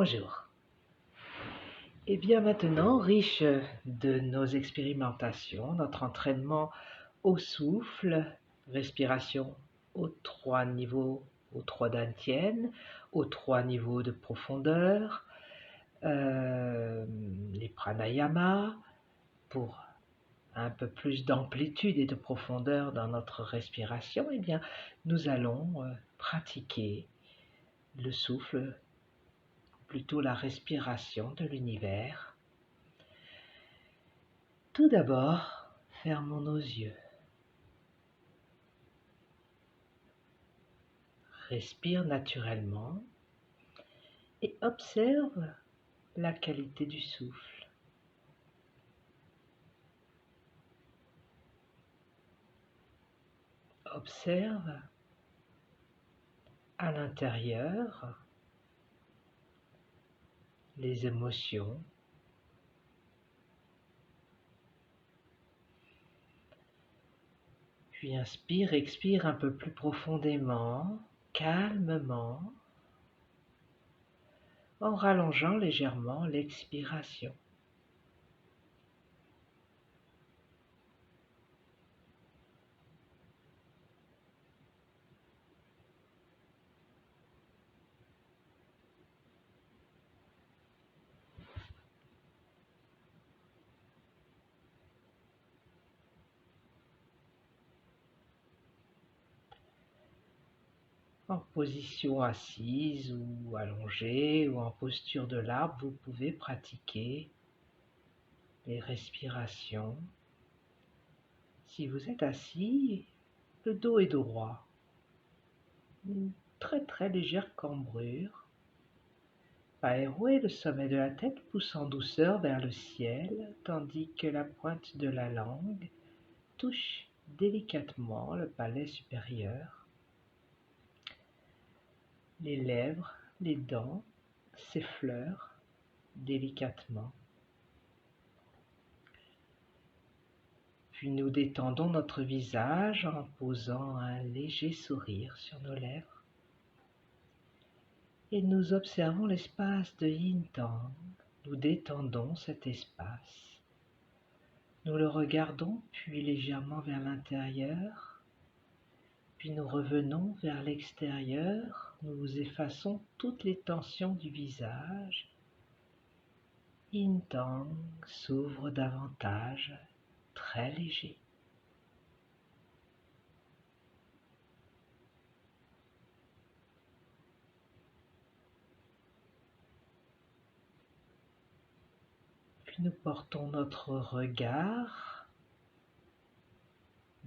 Bonjour. Et bien maintenant, riche de nos expérimentations, notre entraînement au souffle, respiration aux 3 niveaux, aux 3 dantiennes, aux 3 niveaux de profondeur, les pranayamas, pour un peu plus d'amplitude et de profondeur dans notre respiration, eh bien, nous allons pratiquer le souffle, plutôt la respiration de l'univers. Tout d'abord, fermons nos yeux. Respire naturellement et observe la qualité du souffle. Observe à l'intérieur les émotions. Puis inspire, expire un peu plus profondément, calmement, en rallongeant légèrement l'expiration. En position assise ou allongée ou en posture de l'arbre, vous pouvez pratiquer les respirations. Si vous êtes assis, le dos est droit, une très légère cambrure. Aérez, le sommet de la tête pousse en douceur vers le ciel, tandis que la pointe de la langue touche délicatement le palais supérieur. Les lèvres, les dents s'effleurent délicatement. Puis nous détendons notre visage en posant un léger sourire sur nos lèvres. Et nous observons l'espace de Yin Tang. Nous détendons cet espace. Nous le regardons puis légèrement vers l'intérieur. Puis nous revenons vers l'extérieur. Nous effaçons toutes les tensions du visage. Yin Tang s'ouvre davantage, très léger. Puis nous portons notre regard.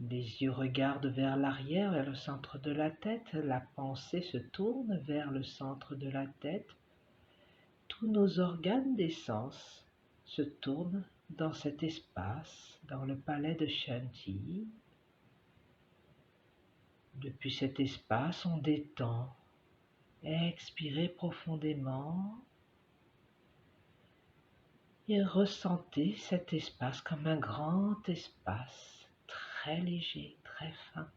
Les yeux regardent vers l'arrière, vers le centre de la tête. La pensée se tourne vers le centre de la tête. Tous nos organes des sens se tournent dans cet espace, dans le palais de Shanti. Depuis cet espace, on détend. Expirez profondément et ressentez cet espace comme un grand espace, très léger, très fin.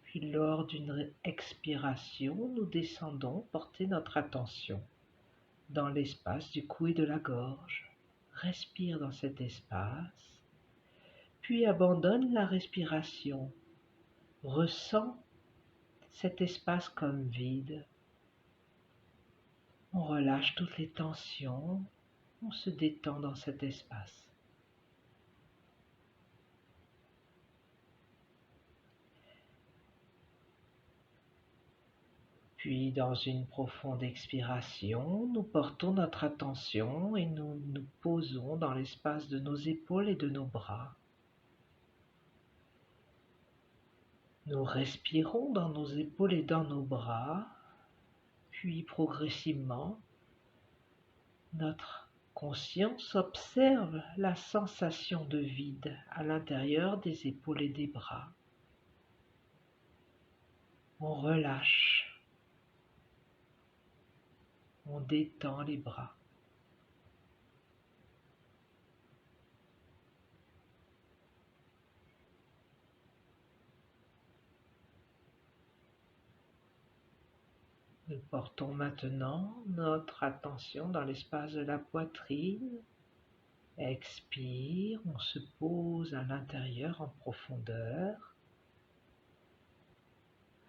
Puis lors d'une expiration, nous descendons, porter notre attention dans l'espace du cou et de la gorge. Respire dans cet espace, puis abandonne la respiration. Ressens cet espace comme vide. On relâche toutes les tensions, on se détend dans cet espace. Puis dans une profonde expiration, nous portons notre attention et nous nous posons dans l'espace de nos épaules et de nos bras. Nous respirons dans nos épaules et dans nos bras, puis progressivement, notre conscience observe la sensation de vide à l'intérieur des épaules et des bras. On relâche. On détend les bras. Nous portons maintenant notre attention dans l'espace de la poitrine. Expire, on se pose à l'intérieur en profondeur.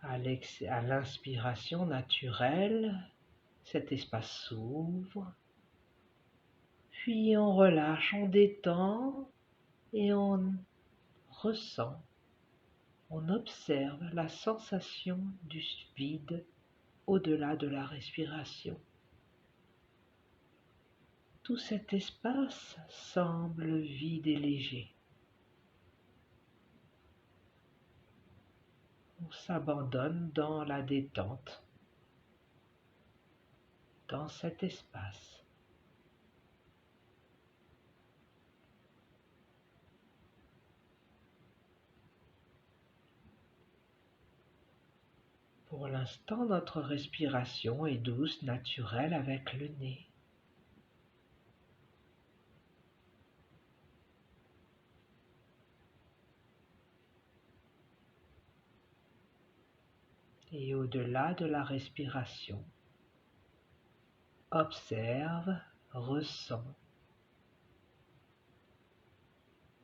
À l'inspiration naturelle, cet espace s'ouvre. Puis on relâche, on détend et on ressent, on observe la sensation du vide au-delà de la respiration. Tout cet espace semble vide et léger. On s'abandonne dans la détente, dans cet espace. Pour l'instant, notre respiration est douce, naturelle avec le nez. Et au-delà de la respiration, observe, ressens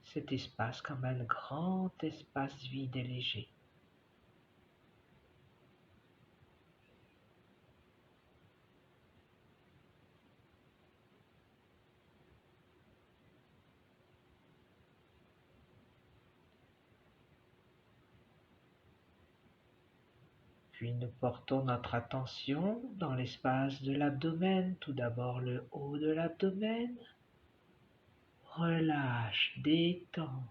cet espace comme un grand espace vide et léger. Puis nous portons notre attention dans l'espace de l'abdomen, tout d'abord le haut de l'abdomen. Relâche, détends.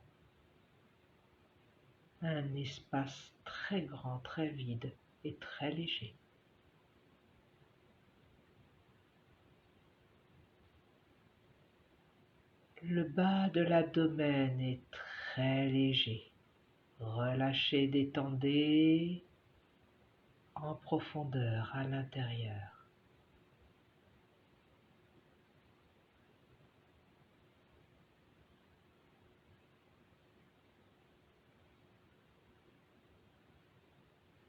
Un espace très grand, très vide et très léger. Le bas de l'abdomen est très léger. Relâchez, détendez en profondeur à l'intérieur.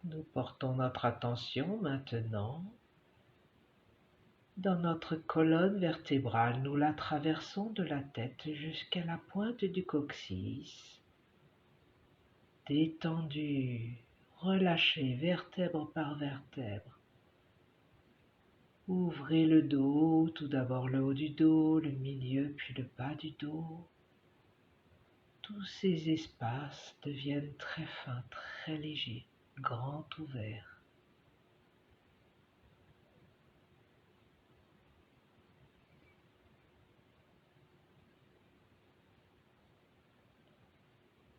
Nous portons notre attention maintenant dans notre colonne vertébrale. Nous la traversons de la tête jusqu'à la pointe du coccyx. Détendu, relâchez vertèbre par vertèbre. Ouvrez le dos, tout d'abord le haut du dos, le milieu puis le bas du dos. Tous ces espaces deviennent très fins, très légers, grands ouverts.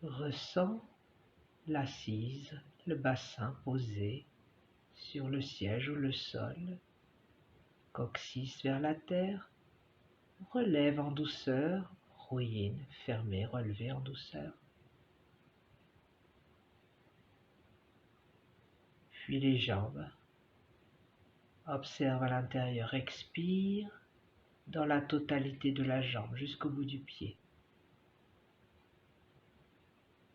Ressens l'assise, le bassin posé sur le siège ou le sol, coccyx vers la terre, relève en douceur, ruine, fermez, relevez en douceur. Puis les jambes, observe à l'intérieur, expire dans la totalité de la jambe jusqu'au bout du pied.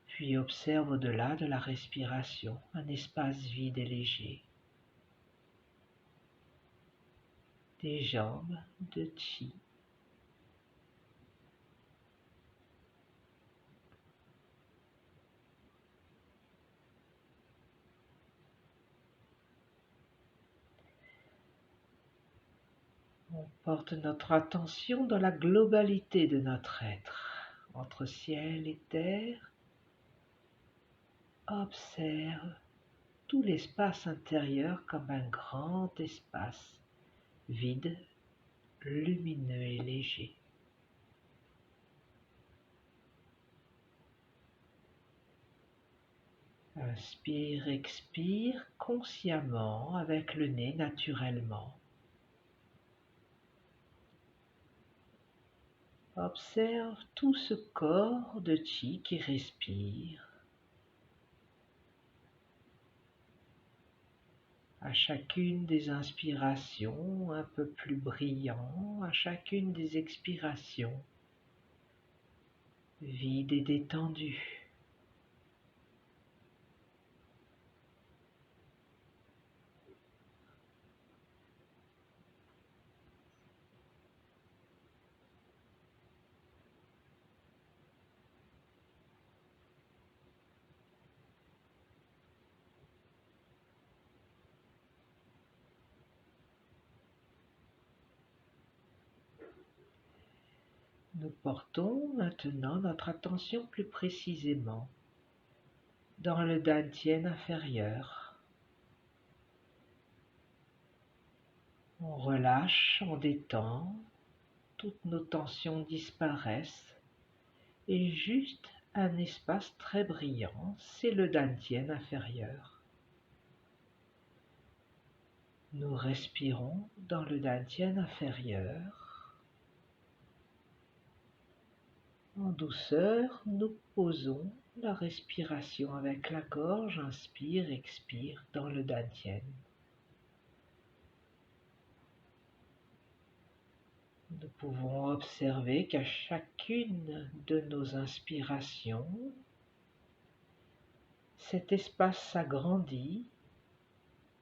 Puis observe au-delà de la respiration un espace vide et léger. Des jambes de chi. On porte notre attention dans la globalité de notre être, entre ciel et terre. Observe tout l'espace intérieur comme un grand espace, vide, lumineux et léger. Inspire, expire consciemment avec le nez naturellement. Observe tout ce corps de chi qui respire. À chacune des inspirations, un peu plus brillant, à chacune des expirations, vide et détendu. Nous portons maintenant notre attention plus précisément dans le dantian inférieur. On relâche, on détend, toutes nos tensions disparaissent et juste un espace très brillant, c'est le dantian inférieur. Nous respirons dans le dantian inférieur. En douceur, nous posons la respiration avec la gorge, inspire, expire dans le dantian. Nous pouvons observer qu'à chacune de nos inspirations, cet espace s'agrandit,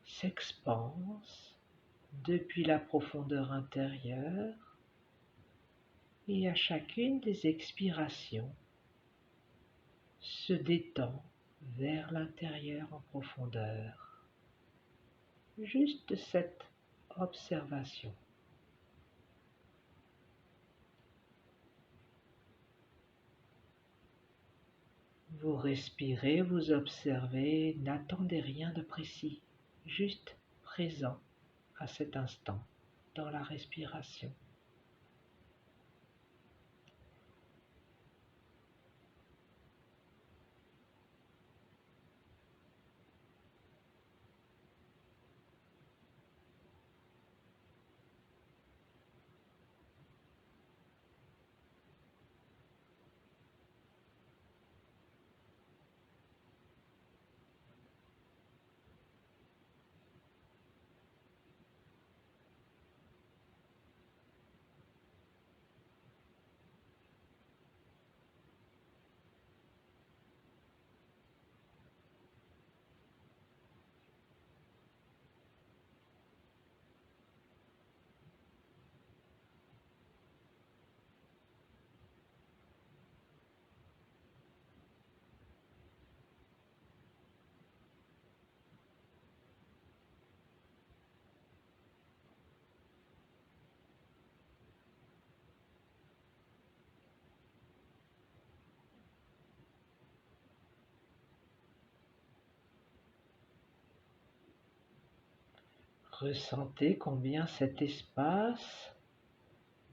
s'expanse depuis la profondeur intérieure et à chacune des expirations se détend vers l'intérieur en profondeur. Juste cette observation. Vous respirez, vous observez, n'attendez rien de précis, juste présent à cet instant dans la respiration. Ressentez combien cet espace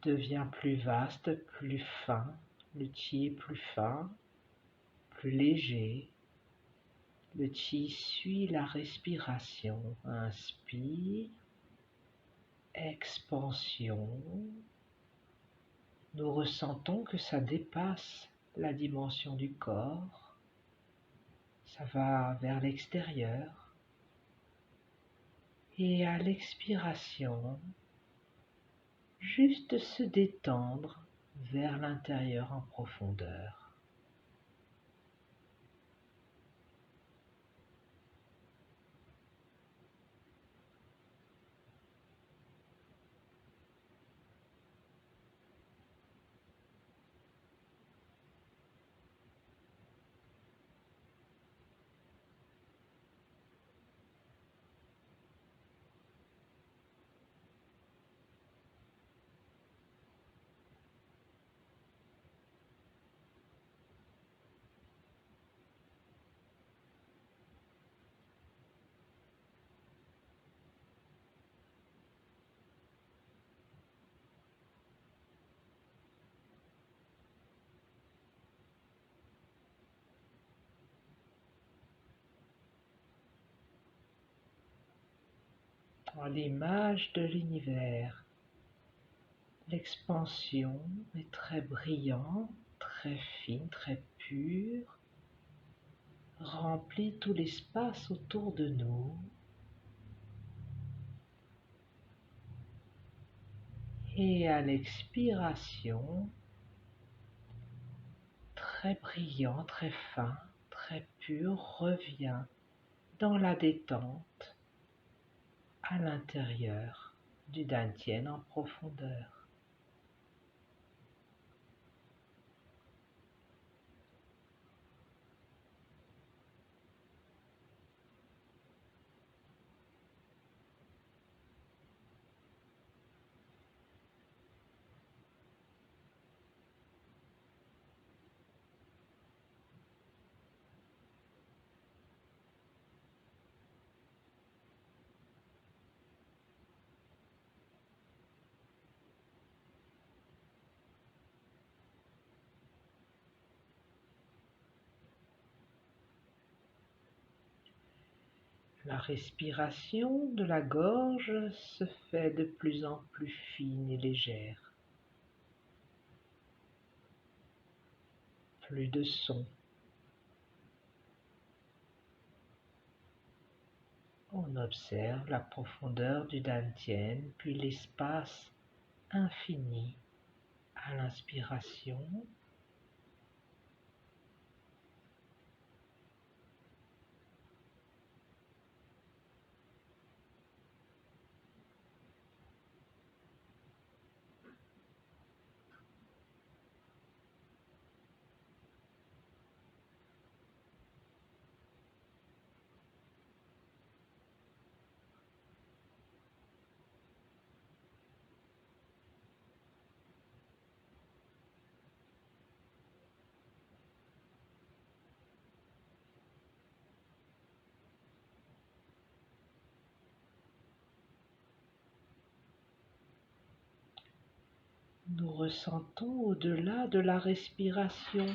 devient plus vaste, plus fin, le chi est plus fin, plus léger. Le chi suit la respiration. Inspire, expansion. Nous ressentons que ça dépasse la dimension du corps. Ça va vers l'extérieur. Et à l'expiration, juste se détendre vers l'intérieur en profondeur. À l'image de l'univers, l'expansion est très brillante, très fine, très pure, remplit tout l'espace autour de nous. Et à l'expiration, très brillant, très fin, très pur, revient dans la détente à l'intérieur du dantian en profondeur. La respiration de la gorge se fait de plus en plus fine et légère. Plus de son. On observe la profondeur du dantian, puis l'espace infini à l'inspiration. Nous ressentons au-delà de la respiration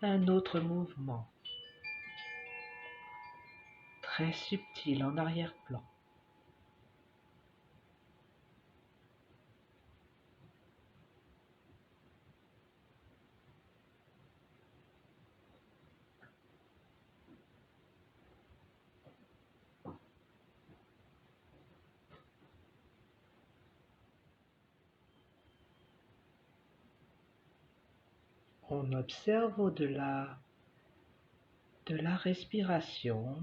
un autre mouvement, très subtil en arrière-plan. On observe au-delà de la respiration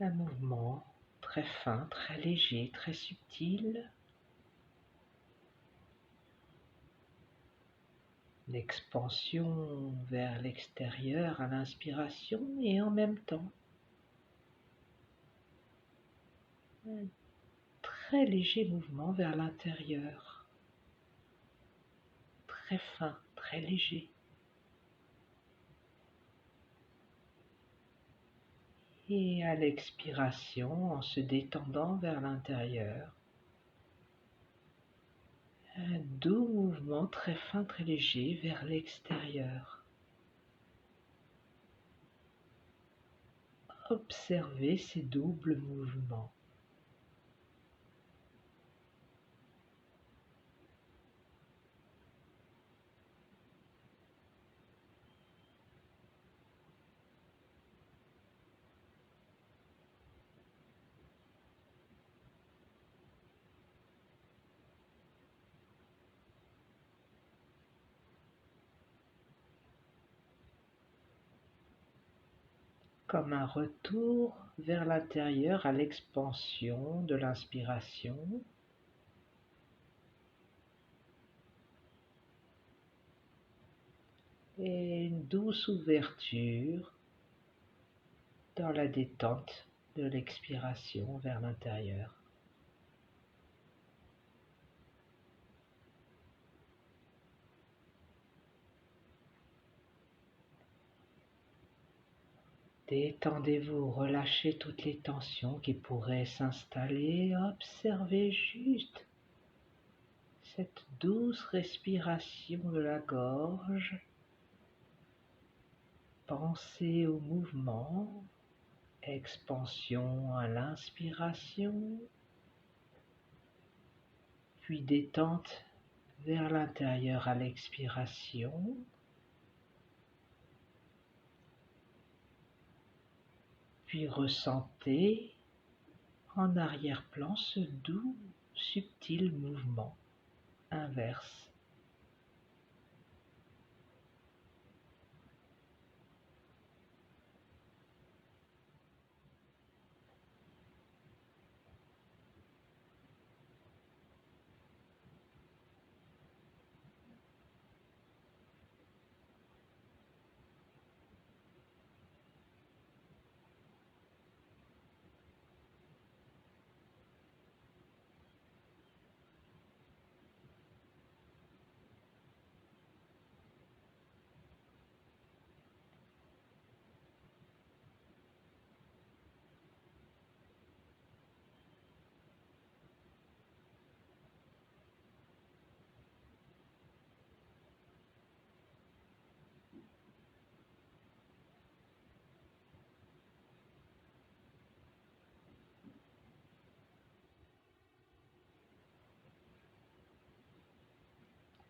un mouvement très fin, très léger, très subtil. L'expansion vers l'extérieur à l'inspiration et en même temps un très léger mouvement vers l'intérieur, très fin, très léger. Et à l'expiration, en se détendant vers l'intérieur, un doux mouvement très fin, très léger vers l'extérieur. Observez ces doubles mouvements. Comme un retour vers l'intérieur à l'expansion de l'inspiration et une douce ouverture dans la détente de l'expiration vers l'intérieur. Détendez-vous, relâchez toutes les tensions qui pourraient s'installer, observez juste cette douce respiration de la gorge. Pensez au mouvement, expansion à l'inspiration, puis détente vers l'intérieur à l'expiration. Puis ressentez en arrière-plan ce doux, subtil mouvement inverse.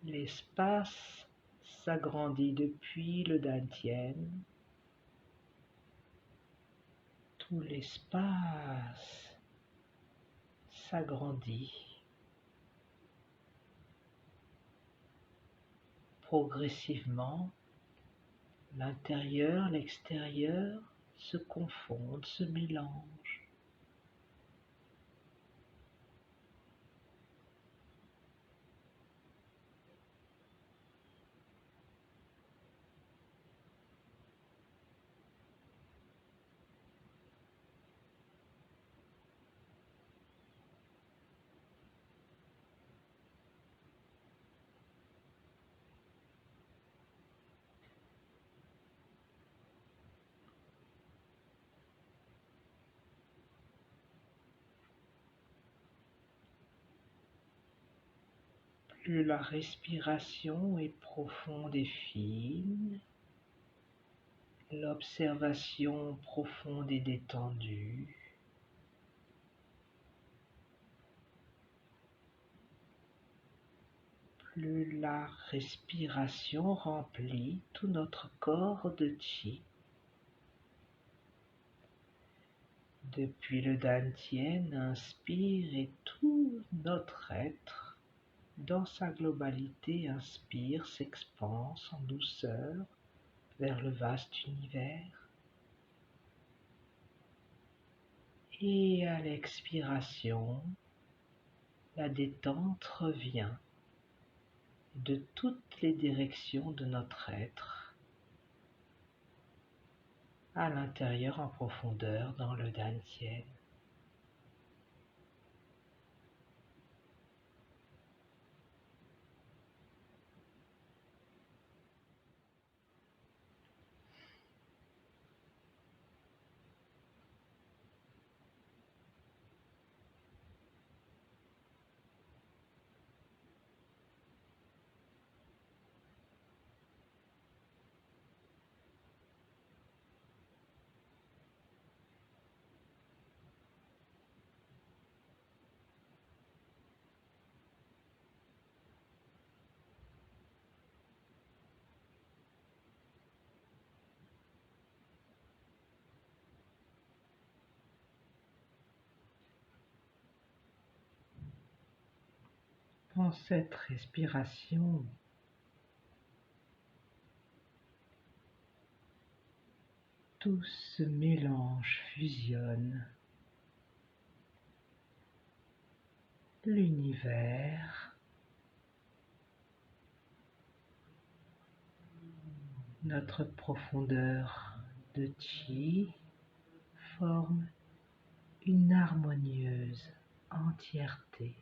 L'espace s'agrandit depuis le dantian. Tout l'espace s'agrandit. Progressivement, l'intérieur, l'extérieur se confondent, se mélangent. Plus la respiration est profonde et fine, l'observation profonde et détendue, plus la respiration remplit tout notre corps de chi. Depuis le dantian, inspire et tout notre être, dans sa globalité, inspire, s'expanse en douceur vers le vaste univers. Et à l'expiration, la détente revient de toutes les directions de notre être, à l'intérieur en profondeur dans le dantian. Dans cette respiration, tout se mélange, fusionne. L'univers, notre profondeur de chi forme une harmonieuse entièreté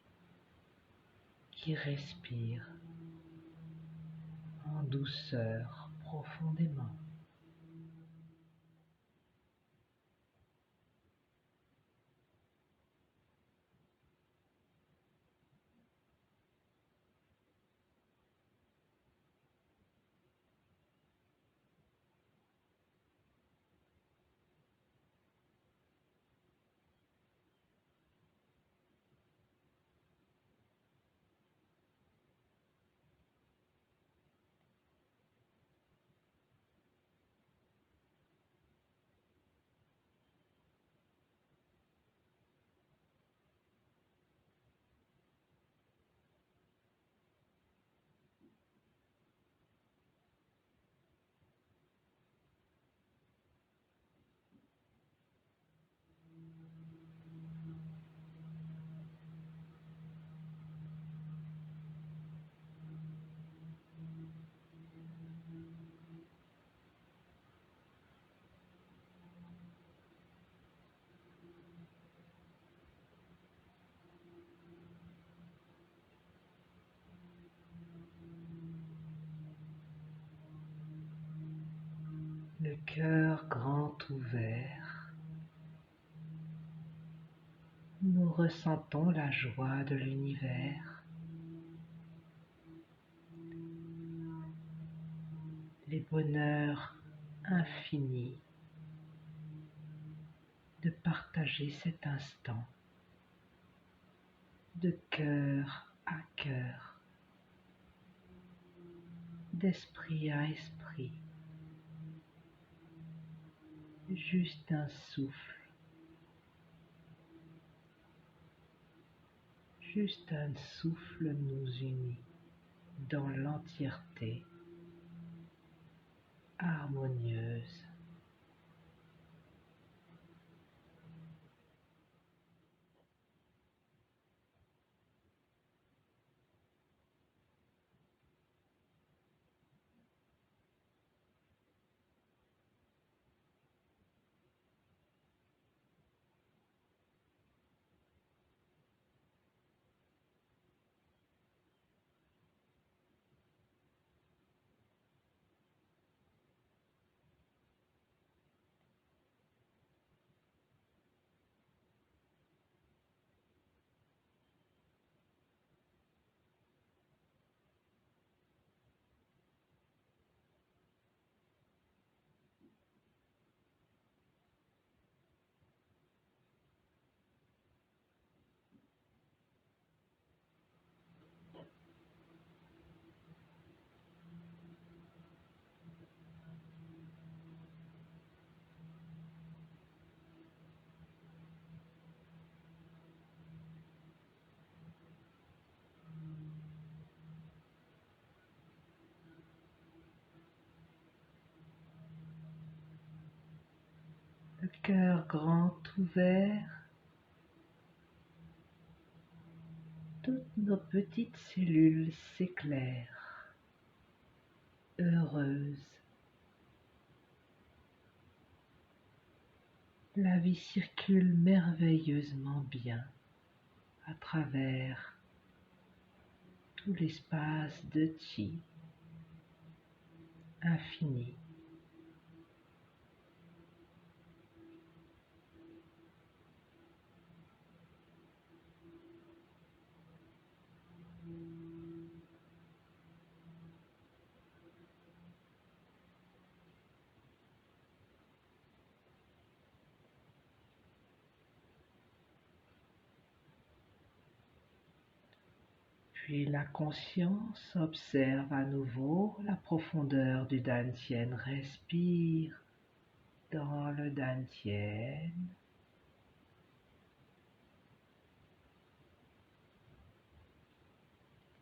qui respire en douceur profondément. Le cœur grand ouvert, nous ressentons la joie de l'univers, les bonheurs infinis de partager cet instant de cœur à cœur. d'esprit à esprit. Juste un souffle. Juste un souffle nous unit dans l'entièreté harmonieuse. Le cœur grand ouvert, toutes nos petites cellules s'éclairent, heureuses. La vie circule merveilleusement bien à travers tout l'espace de chi infini. Puis la conscience observe à nouveau la profondeur du dantian. Respire dans le dantian.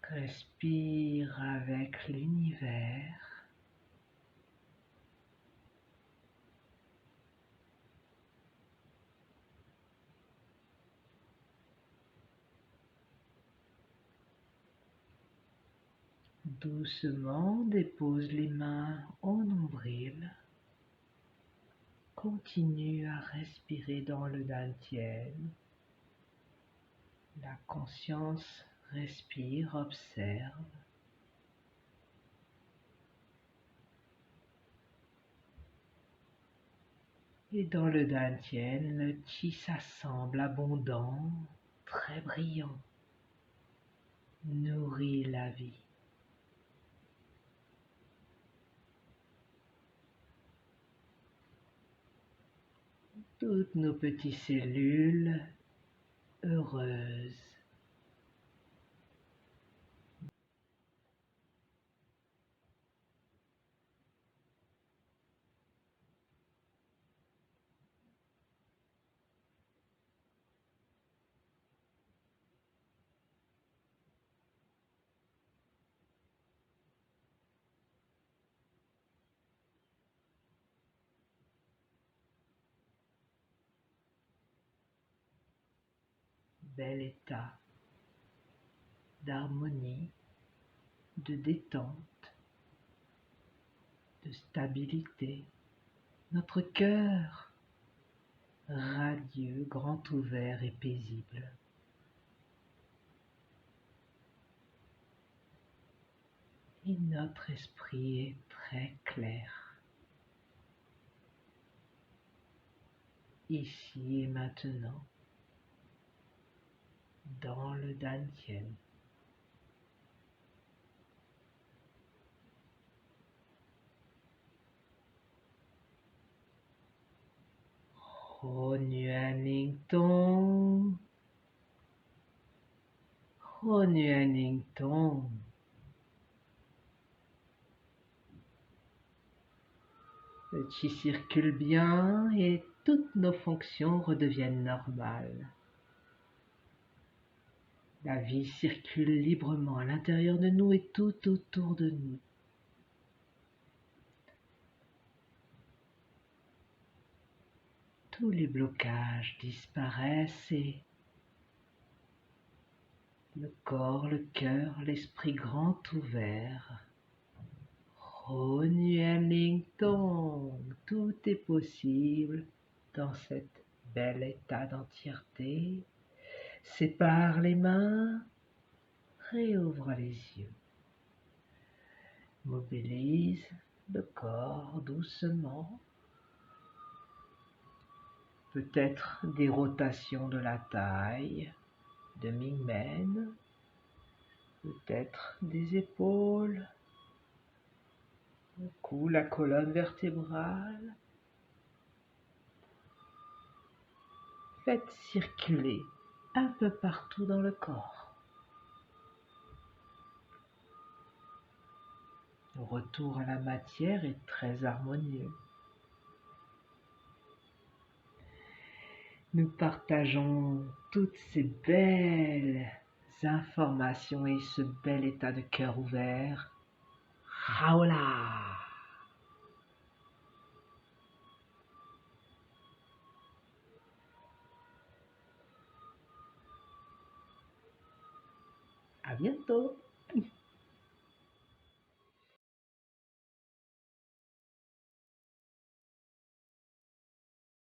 Respire avec l'univers. Doucement dépose les mains au nombril. Continue à respirer dans le dantian. La conscience respire, observe. Et dans le dantian, le chi s'assemble abondant, très brillant, nourrit la vie. Toutes nos petites cellules heureuses. Bel état d'harmonie, de détente, de stabilité. Notre cœur radieux, grand ouvert et paisible. Et notre esprit est très clair. Ici et maintenant, dans le dantian. Ho Nuan Ning Tong, Ho Nuan Ning Tong. Le chi circule bien et toutes nos fonctions redeviennent normales. La vie circule librement à l'intérieur de nous et tout autour de nous. Tous les blocages disparaissent et le corps, le cœur, l'esprit grand ouvert. Ling Tong, tout est possible dans cet bel état d'entièreté. Sépare les mains, réouvre les yeux. Mobilise le corps doucement. Peut-être des rotations de la taille, de Mingmen, peut-être des épaules, le cou, la colonne vertébrale. Faites circuler un peu partout dans le corps. Le retour à la matière est très harmonieux. Nous partageons toutes ces belles informations et ce bel état de cœur ouvert. Raola! À bientôt!